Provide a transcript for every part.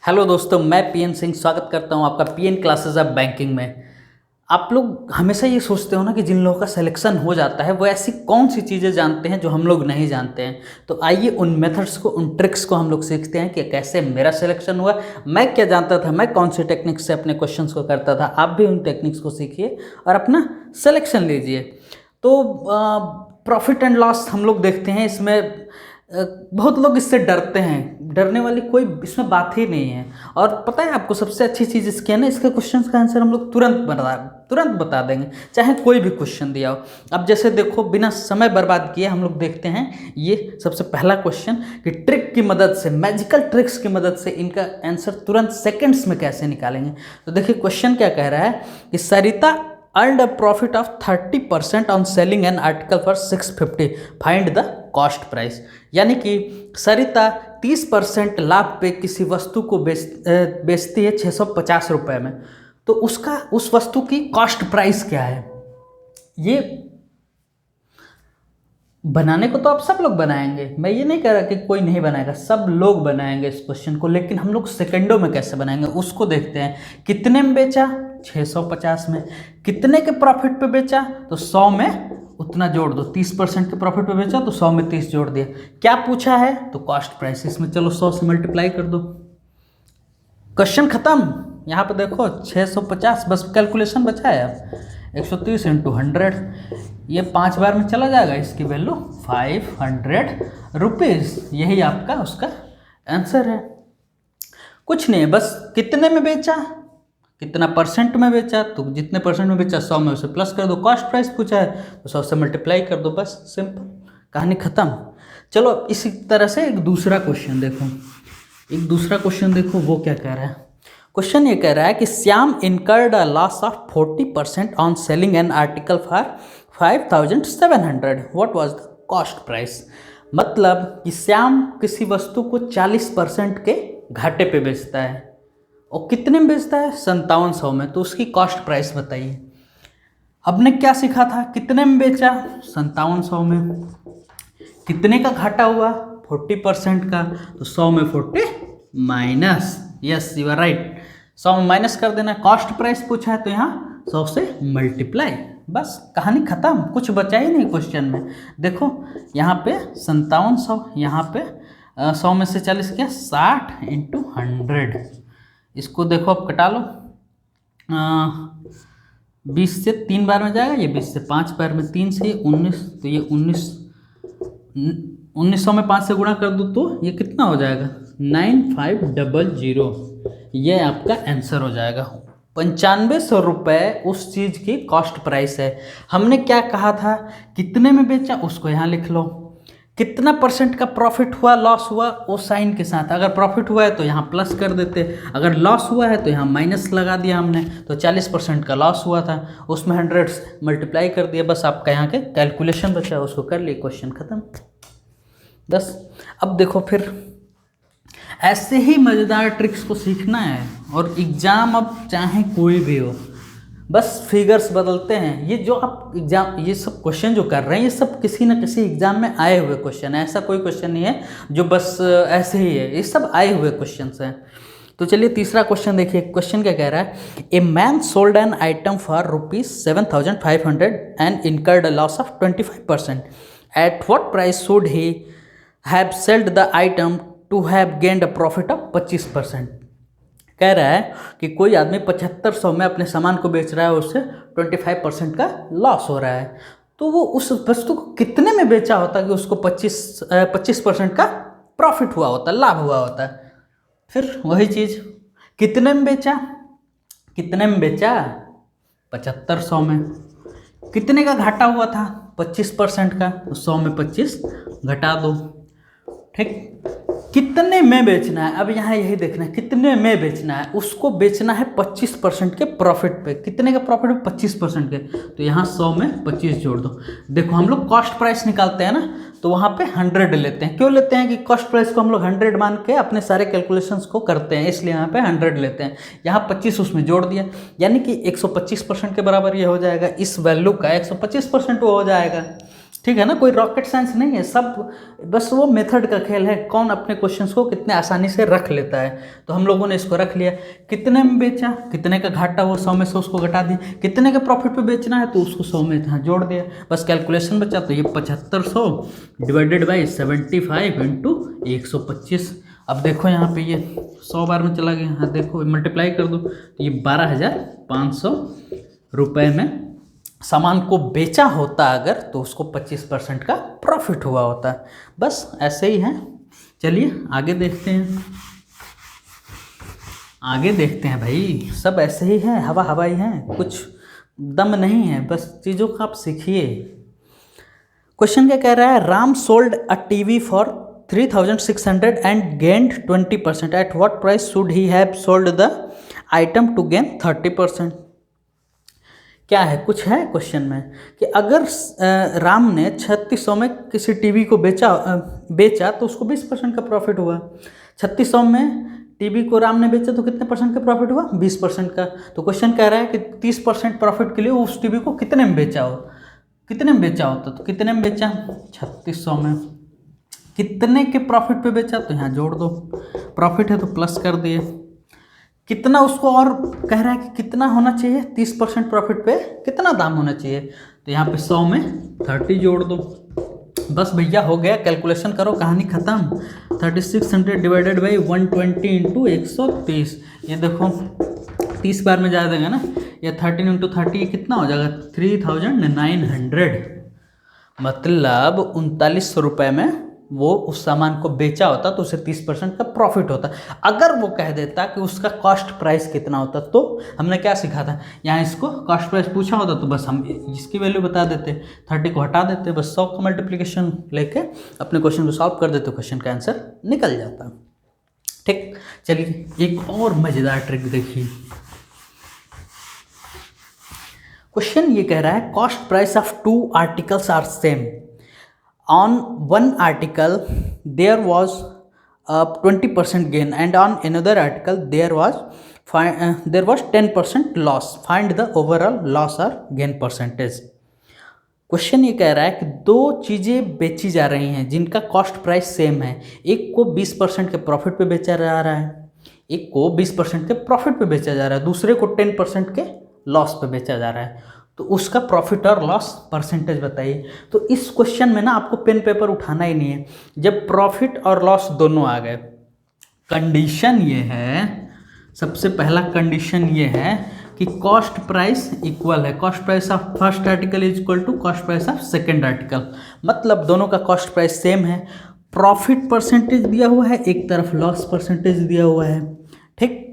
Hello दोस्तों, मैं PN Singh स्वागत करता हूं आपका पीएन क्लासेस ऑफ बैंकिंग में। आप लोग हमेशा ये सोचते हो ना कि जिन लोगों का सिलेक्शन हो जाता है वो ऐसी कौन सी चीज़ें जानते हैं जो हम लोग नहीं जानते हैं। तो आइए उन मेथड्स को, उन ट्रिक्स को हम लोग सीखते हैं कि कैसे मेरा सिलेक्शन हुआ, मैं क्या जानता था, मैं कौन से टेक्निक्स से अपने क्वेश्चंस को करता था। आप भी उन टेक्निक्स को सीखिए और अपना सिलेक्शन लीजिए। तो प्रॉफिट एंड लॉस हम लोग देखते हैं, इसमें बहुत लोग इससे डरते हैं। डरने वाली कोई इसमें बात ही नहीं है। और पता है आपको सबसे अच्छी चीज़ इसकी है ना, इसके क्वेश्चंस का आंसर हम लोग तुरंत बता देंगे, चाहे कोई भी क्वेश्चन दिया हो। अब जैसे देखो, बिना समय बर्बाद किए हम लोग देखते हैं ये सबसे पहला क्वेश्चन कि ट्रिक की मदद से, मैजिकल ट्रिक्स की मदद से इनका आंसर तुरंत सेकेंड्स में कैसे निकालेंगे। तो देखिए क्वेश्चन क्या कह रहा है कि सरिता earned a profit of 30% on selling an article for 650, find the cost price। यानी कि सरिता 30% लाभ पे किसी वस्तु को बेचती है 650 रुपये में। तो उस वस्तु की कॉस्ट प्राइस क्या है। ये बनाने को तो आप सब लोग बनाएंगे, मैं ये नहीं कह रहा कि कोई नहीं बनाएगा, सब लोग बनाएंगे इस क्वेश्चन को, लेकिन हम लोग सेकंडों में कैसे बनाएंगे उसको देखते हैं। कितने में बेचा? 650 में। कितने के प्रॉफिट पे बेचा? तो 100 में उतना जोड़ दो। 30% के प्रॉफिट पे बेचा तो 100 में 30 जोड़ दिया। क्या पूछा है? तो कॉस्ट प्राइस। इसमें चलो 100 से मल्टीप्लाई कर दो, क्वेश्चन खत्म। यहाँ पे देखो 650, बस कैलकुलेशन बचा है। अब 130 इंटू 100, ये 5 बार में चला जाएगा। इसकी वैल्यू 500 रुपीज़। यही आपका उसका आंसर है। कुछ नहीं है, बस कितने में बेचा, कितना परसेंट में बेचा, तो जितने परसेंट में बेचा 100 में उसे प्लस कर दो। कॉस्ट प्राइस पूछा है तो 100 से मल्टीप्लाई कर दो, बस सिंपल, कहानी खत्म। चलो इसी तरह से एक दूसरा क्वेश्चन देखो, वो क्या कह रहा है। क्वेश्चन ये कह रहा है कि Shyam incurred a loss of 40% on selling an article for 5700, what was the cost price. मतलब कि श्याम किसी वस्तु को 40% के घाटे पे बेचता है और कितने में बेचता है? 5700 में। तो उसकी कॉस्ट प्राइस बताइए। हमने क्या सीखा था? कितने में बेचा? 5700 में। कितने का घाटा हुआ? 40% का। तो 100 में 40 minus, yes you are right, 100 में माइनस कर देना। कॉस्ट प्राइस पूछा है तो यहाँ 100 से मल्टीप्लाई, बस कहानी खत्म, कुछ बचा ही नहीं क्वेश्चन में। देखो यहाँ पे 5700, यहाँ पे 100 में से 40 क्या, 60 इंटू 100। इसको देखो अब कटा लो, 20 से 3 बार में जाएगा, ये 20 से 5 बार में, 3 से 19, तो ये 1900 में 5 से गुणा कर दो तो ये कितना हो जाएगा? 9500। ये आपका आंसर हो जाएगा। 9500 रुपये उस चीज़ की कॉस्ट प्राइस है। हमने क्या कहा था? कितने में बेचा उसको यहाँ लिख लो। कितना परसेंट का प्रॉफिट हुआ, लॉस हुआ, वो साइन के साथ। अगर प्रॉफिट हुआ है तो यहाँ प्लस कर देते, अगर लॉस हुआ है तो यहाँ माइनस लगा दिया हमने। तो 40% का लॉस हुआ था, उसमें 100 से मल्टीप्लाई कर दिया। बस आपका यहाँ के कैलकुलेशन बचा, उसको कर लिए, क्वेश्चन खत्म। बस अब देखो, फिर ऐसे ही मज़ेदार ट्रिक्स को सीखना है। और एग्ज़ाम अब चाहे कोई भी हो, बस फिगर्स बदलते हैं। ये जो आप एग्जाम, ये सब क्वेश्चन जो कर रहे हैं, ये सब किसी न किसी एग्जाम में आए हुए क्वेश्चन है। ऐसा कोई क्वेश्चन नहीं है जो बस ऐसे ही है, ये सब आए हुए क्वेश्चंस हैं। तो चलिए तीसरा क्वेश्चन देखिए। क्वेश्चन क्या कह रहा है? A man sold an item for ₹7,500 and incurred a loss of 25%। At what price should he have selled the item to have gained a profit of 25%। कह रहा है कि कोई आदमी 7500 में अपने सामान को बेच रहा है, उससे 25% का लॉस हो रहा है। तो वो उस वस्तु को कितने में बेचा होता कि उसको 25% का प्रॉफिट हुआ होता, लाभ हुआ होता। फिर वही चीज़, कितने में बेचा? 7500 में। कितने का घाटा हुआ था? 25% का। तो 100 में 25 घटा दो, ठीक। कितने में बेचना है, अब यहाँ यही देखना है, कितने में बेचना है। उसको बेचना है 25% के प्रॉफिट पे। कितने का प्रॉफिट है? 25% के। तो यहाँ 100 में 25 जोड़ दो। देखो हम लोग कॉस्ट प्राइस निकालते हैं ना, तो वहाँ पे 100 लेते हैं। क्यों लेते हैं? कि कॉस्ट प्राइस को हम लोग 100 मान के अपने सारे कैलकुलेशंस को करते हैं, इसलिए यहाँ पे 100 लेते हैं। यहाँ 25 उसमें जोड़ दिया, यानी कि 125% के बराबर ये हो जाएगा। इस वैल्यू का 125% वो हो जाएगा, ठीक है ना, कोई रॉकेट साइंस नहीं है, सब बस वो मेथड का खेल है, कौन अपने क्वेश्चंस को कितने आसानी से रख लेता है। तो हम लोगों ने इसको रख लिया, कितने में बेचा, कितने का घाटा वो 100 में से उसको घटा दिया, कितने के प्रॉफिट पे बेचना है तो उसको 100 में यहाँ जोड़ दिया, बस कैलकुलेशन बचा। तो ये 7500 डिवाइडेड बाई 75 इंटू 125। अब देखो यहाँ पे ये 100 बार में चला गया, यहाँ देखो मल्टीप्लाई कर दो तो ये 12,500 रुपये में सामान को बेचा होता अगर, तो उसको 25% का प्रॉफिट हुआ होता। बस ऐसे ही है। चलिए आगे देखते हैं, आगे देखते हैं भाई, सब ऐसे ही है, हवा हवाई है, कुछ दम नहीं है, बस चीज़ों का आप सीखिए। क्वेश्चन क्या कह रहा है, Ram sold a TV for 3,600 and gained 20%, at what price should he have sold the item to gain 30%। क्या है, कुछ है क्वेश्चन में कि अगर राम ने 3600 में किसी टीवी को बेचा तो उसको 20% का प्रॉफिट हुआ। 3600 में टीवी को राम ने बेचा तो कितने परसेंट का प्रॉफिट हुआ, 20% का। तो क्वेश्चन कह रहा है कि 30% प्रॉफिट के लिए उस टीवी को कितने में बेचा हो, कितने में बेचा होता, तो कितने में बेचा, 3600 में। कितने के प्रॉफिट पे बेचा, तो यहाँ जोड़ दो, प्रॉफिट है तो प्लस कर दिए। कितना उसको और कह रहा है कि कितना होना चाहिए, 30% प्रॉफिट पे कितना दाम होना चाहिए, तो यहाँ पे 100 में 30 जोड़ दो। बस भैया हो गया, कैलकुलेशन करो, कहानी ख़त्म। 3600 डिवाइडेड बाई 120 इंटू 130, ये देखो 30 बार में जा देगा ना, ये 13 इंटू 30 ये कितना हो जाएगा, 3900। मतलब 3900 रुपये में वो उस सामान को बेचा होता तो उसे 30% का प्रॉफिट होता। अगर वो कह देता कि उसका कॉस्ट प्राइस कितना होता, तो हमने क्या सीखा था, यहाँ इसको कॉस्ट प्राइस पूछा होता तो बस हम इसकी वैल्यू बता देते, 30 को हटा देते, बस 100 का मल्टीप्लिकेशन लेके अपने क्वेश्चन को सॉल्व कर देते, क्वेश्चन का आंसर निकल जाता। ठीक, चलिए एक और मज़ेदार ट्रिक देखिए। क्वेश्चन ये कह रहा है, cost price of 2 articles are same. On one article there was a 20% gain and on another article there was 10% loss. Find the overall loss or gain percentage. Question ये कह रहा है कि दो चीज़ें बेची जा रही हैं जिनका कॉस्ट प्राइस सेम है, एक को 20% के प्रॉफिट पे बेचा जा रहा है, एक को 20% के प्रॉफिट पे बेचा जा रहा है, दूसरे को 10% के लॉस पे बेचा जा रहा है, तो उसका प्रॉफिट और लॉस परसेंटेज बताइए। तो इस क्वेश्चन में ना आपको पेन पेपर उठाना ही नहीं है, जब प्रॉफिट और लॉस दोनों आ गए, कंडीशन ये है, सबसे पहला कंडीशन ये है कि कॉस्ट प्राइस इक्वल है, cost price of first article is equal to cost price of second article, मतलब दोनों का कॉस्ट प्राइस सेम है। प्रॉफिट परसेंटेज दिया हुआ है, एक तरफ लॉस परसेंटेज दिया हुआ है। ठीक,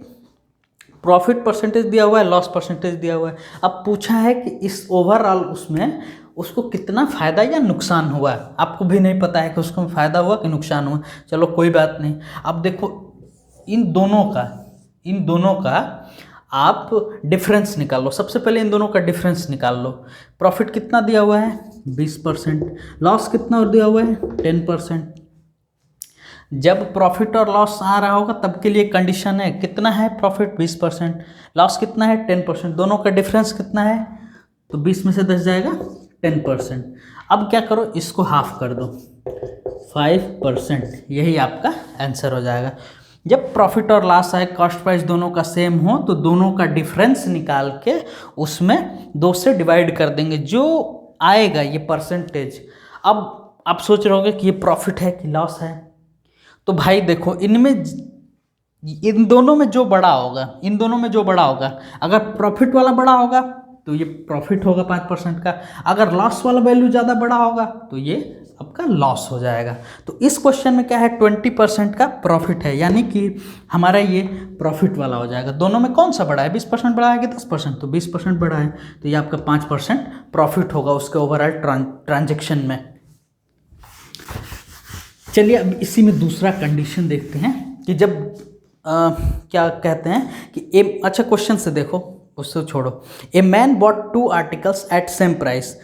प्रॉफिट परसेंटेज दिया हुआ है, लॉस परसेंटेज दिया हुआ है। अब पूछा है कि इस ओवरऑल उसमें उसको कितना फ़ायदा या नुकसान हुआ है, आपको भी नहीं पता है कि उसको फ़ायदा हुआ कि नुकसान हुआ। चलो कोई बात नहीं, अब देखो इन दोनों का आप डिफरेंस निकाल लो। सबसे पहले इन दोनों का डिफरेंस निकाल लो। प्रॉफिट कितना दिया हुआ है, 20%, लॉस कितना और दिया हुआ है, 10%। जब प्रॉफिट और लॉस आ रहा होगा तब के लिए कंडीशन है, कितना है प्रॉफिट, 20%, लॉस कितना है, 10%, दोनों का डिफरेंस कितना है, तो 20 में से 10 जाएगा 10%। अब क्या करो, इसको हाफ कर दो, 5%, यही आपका आंसर हो जाएगा। जब प्रॉफिट और लॉस आए, कॉस्ट प्राइस दोनों का सेम हो, तो दोनों का डिफरेंस निकाल के उसमें 2 से डिवाइड कर देंगे, जो आएगा ये परसेंटेज। अब आप सोच रहे होगे कि ये प्रॉफिट है कि लॉस है, तो भाई देखो इन दोनों में जो बड़ा होगा, अगर प्रॉफिट वाला बड़ा होगा तो ये प्रॉफिट होगा 5% का, अगर लॉस वाला वैल्यू ज़्यादा बड़ा होगा तो ये आपका लॉस हो जाएगा। तो इस क्वेश्चन में क्या है, 20% का प्रॉफिट है, यानी कि हमारा ये प्रॉफिट वाला हो जाएगा। दोनों में कौन सा बड़ा है, 20% बड़ा है कि 10%, तो 20% बड़ा है, तो ये आपका 5% प्रॉफिट होगा उसके ओवरऑल ट्रांजेक्शन में। चलिए अब इसी में दूसरा कंडीशन देखते हैं कि जब क्या कहते हैं कि अच्छा क्वेश्चन से देखो, उससे छोड़ो। A man bought 2 articles at same price,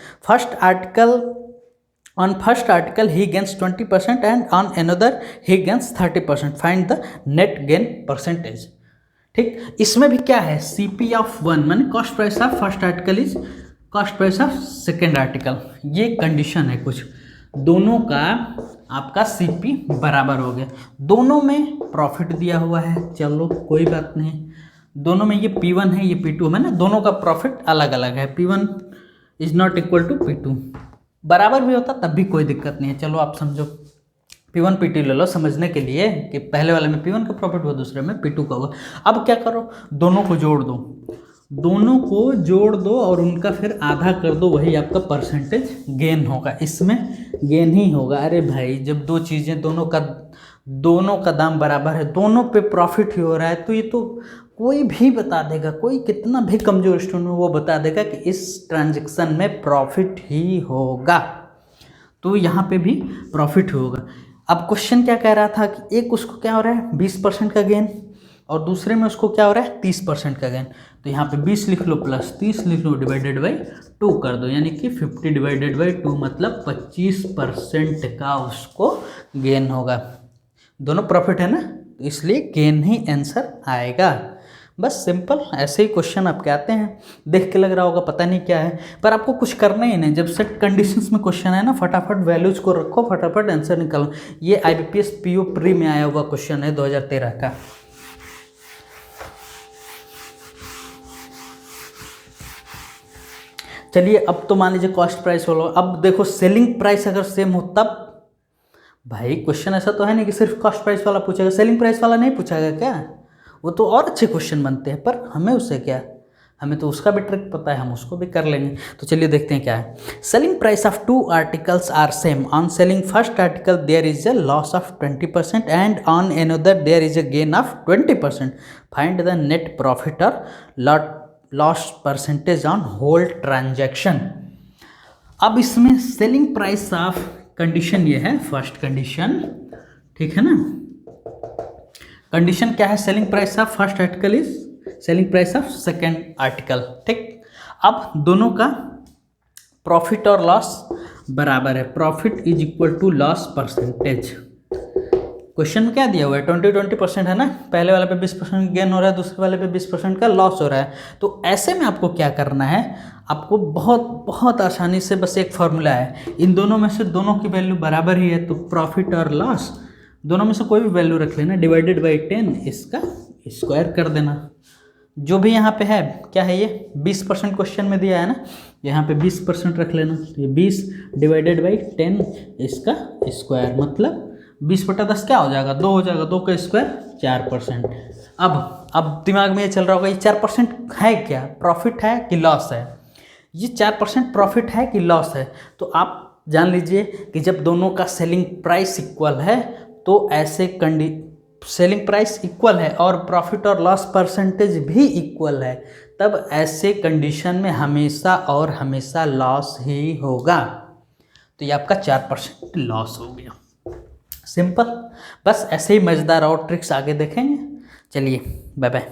on first article he gains 20% and on another he gains 30%, find the net gain percentage. ठीक, इसमें भी क्या है, CP ऑफ 1 माने cost price of first article is cost price of second article, ये condition है कुछ, दोनों का आपका सीपी बराबर हो गया, दोनों में प्रॉफिट दिया हुआ है, चलो कोई बात नहीं, दोनों में ये P1 है ये P2 है ना, दोनों का प्रॉफिट अलग अलग है, P1 is not equal to P2, बराबर भी होता तब भी कोई दिक्कत नहीं है। चलो आप समझो P1 P2 ले लो समझने के लिए कि पहले वाले में P1 का प्रॉफिट हुआ दूसरे में P2 का होगा। अब क्या करो, दोनों को जोड़ दो, दोनों को जोड़ दो और उनका फिर आधा कर दो, वही आपका परसेंटेज गेन होगा, इसमें गेन ही होगा। अरे भाई जब दो चीज़ें दोनों का दाम बराबर है, दोनों पे प्रॉफिट ही हो रहा है, तो ये तो कोई भी बता देगा, कोई कितना भी कमजोर स्टूडेंट हो वो बता देगा कि इस ट्रांजैक्शन में प्रॉफिट ही होगा, तो यहाँ पे भी प्रॉफिट होगा। अब क्वेश्चन क्या कह रहा था कि एक उसको क्या हो रहा है 20% का गेन और दूसरे में उसको क्या हो रहा है 30% का गेन, तो यहाँ पे 20 लिख लो प्लस 30 लिख लो डिवाइडेड बाई 2 कर दो, यानी कि 50 डिवाइडेड बाई 2 मतलब 25% का उसको गेन होगा। दोनों प्रॉफिट है ना, तो इसलिए गेन ही आंसर आएगा। बस सिंपल ऐसे ही क्वेश्चन आपके आते हैं, देख के लग रहा होगा पता नहीं क्या है, पर आपको कुछ करना ही नहीं, जब सेट कंडीशंस में क्वेश्चन है ना फटाफट वैल्यूज को रखो, फटाफट आंसर निकालो। ये IBPS PO प्री में आया हुआ क्वेश्चन है 2013 का। चलिए अब तो मान लीजिए कॉस्ट प्राइस हो लो, अब देखो सेलिंग प्राइस अगर सेम हो तब, भाई क्वेश्चन ऐसा तो है नहीं कि सिर्फ कॉस्ट प्राइस वाला पूछेगा, सेलिंग प्राइस वाला नहीं पूछेगा क्या, वो तो और अच्छे क्वेश्चन बनते हैं, पर हमें उससे क्या, हमें तो उसका भी ट्रिक पता है, हम उसको भी कर लेंगे। तो चलिए देखते हैं क्या है। Selling price of 2 articles are same, on selling first article there is a loss of 20% and on another there is a gain of 20%, find the net profit और loss percentage on whole transaction. अब इसमें selling price of condition ये है first condition, ठीक है ना, condition क्या है, selling price of first article is selling price of second article, ठीक। अब दोनों का प्रॉफिट और लॉस बराबर है, profit is equal to loss percentage. Question में क्या दिया हुआ है 20% है ना, पहले वाले पे 20% गेन हो रहा है, दूसरे वाले पे 20% का लॉस हो रहा है। तो ऐसे में आपको क्या करना है, आपको बहुत बहुत आसानी से बस एक फॉर्मूला है, इन दोनों में से दोनों की वैल्यू बराबर ही है, तो प्रॉफिट और लॉस दोनों में से कोई भी वैल्यू रख लेना, डिवाइडेड बाई 10 इसका स्क्वायर कर देना। जो भी यहाँ पे है क्या है, ये 20% क्वेश्चन में दिया है ना, यहाँ पे 20% रख लेना, तो ये 20 डिवाइडेड बाई 10 इसका स्क्वायर, मतलब 20/10 क्या हो जाएगा, 2 हो जाएगा, 2 का स्क्वायर 4%। अब दिमाग में ये चल रहा होगा ये 4% है क्या, प्रॉफिट है कि लॉस है, ये 4% प्रॉफिट है कि लॉस है। तो आप जान लीजिए कि जब दोनों का सेलिंग प्राइस इक्वल है तो ऐसे सेलिंग प्राइस इक्वल है और प्रॉफिट और लॉस परसेंटेज भी इक्वल है, तब ऐसे कंडीशन में हमेशा और हमेशा लॉस ही होगा। तो ये आपका 4% लॉस हो गया, सिंपल। बस ऐसे ही मज़ेदार और ट्रिक्स आगे देखेंगे। चलिए बाय बाय।